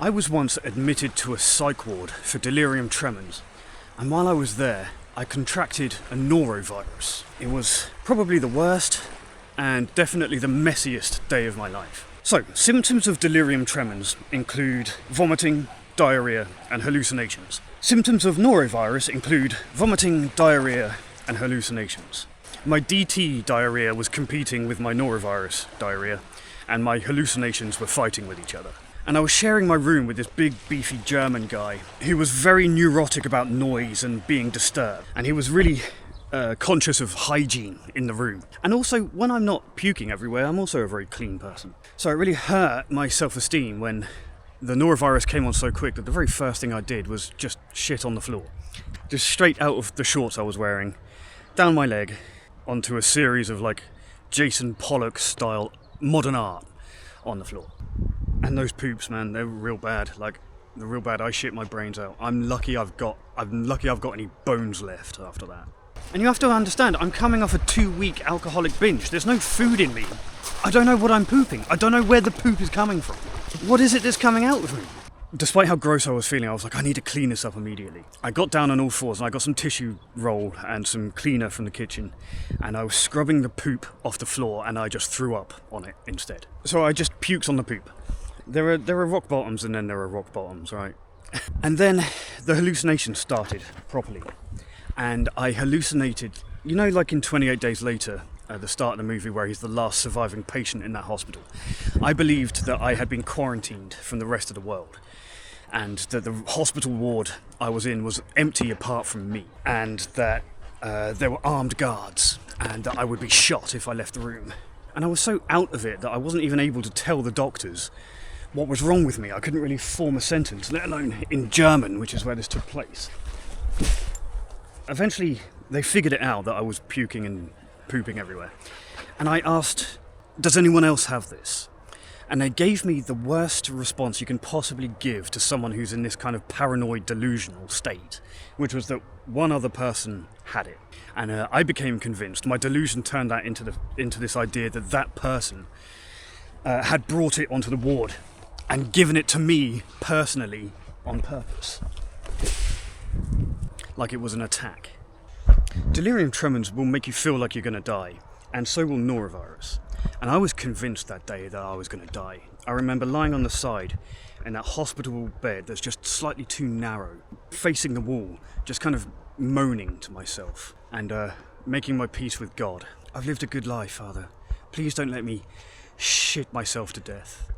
I was once admitted to a psych ward for delirium tremens, and while I was there, I contracted a norovirus. It was probably the worst and definitely the messiest day of my life. So, symptoms of delirium tremens include vomiting, diarrhea, and hallucinations. Symptoms of norovirus include vomiting, diarrhea, and hallucinations. My DT diarrhea was competing with my norovirus diarrhea, and my hallucinations were fighting with each other. And I was sharing my room with this big, beefy German guy who was very neurotic about noise and being disturbed. And he was really conscious of hygiene in the room. And also, when I'm not puking everywhere, I'm also a very clean person. So it really hurt my self-esteem when the norovirus came on so quick that the very first thing I did was just shit on the floor. Just straight out of the shorts I was wearing, down my leg, onto a series of like Jason Pollock style modern art on the floor. And those poops, man, they're real bad. Like, they're real bad. I shit my brains out. I'm lucky I've got any bones left after that. And you have to understand, I'm coming off a 2-week alcoholic binge. There's no food in me. I don't know what I'm pooping. I don't know where the poop is coming from. What is it that's coming out of me? Despite how gross I was feeling, I was like, I need to clean this up immediately. I got down on all fours and I got some tissue roll and some cleaner from the kitchen, and I was scrubbing the poop off the floor and I just threw up on it instead. So I just puked on the poop. There are rock bottoms and then there are rock bottoms, right? And then the hallucinations started properly. And I hallucinated, you know, like in 28 Days Later, the start of the movie where he's the last surviving patient in that hospital. I believed that I had been quarantined from the rest of the world, and that the hospital ward I was in was empty apart from me, and that there were armed guards, and that I would be shot if I left the room. And I was so out of it that I wasn't even able to tell the doctors what was wrong with me. I couldn't really form a sentence, let alone in German, which is where this took place. Eventually, they figured it out that I was puking and pooping everywhere. And I asked, does anyone else have this? And they gave me the worst response you can possibly give to someone who's in this kind of paranoid, delusional state, which was that one other person had it. And I became convinced. My delusion turned that into this idea that that person had brought it onto the ward and given it to me personally on purpose. Like it was an attack. Delirium tremens will make you feel like you're going to die, and so will norovirus. And I was convinced that day that I was going to die. I remember lying on the side in that hospital bed that's just slightly too narrow, facing the wall, just kind of moaning to myself and making my peace with God. I've lived a good life, Father. Please don't let me shit myself to death.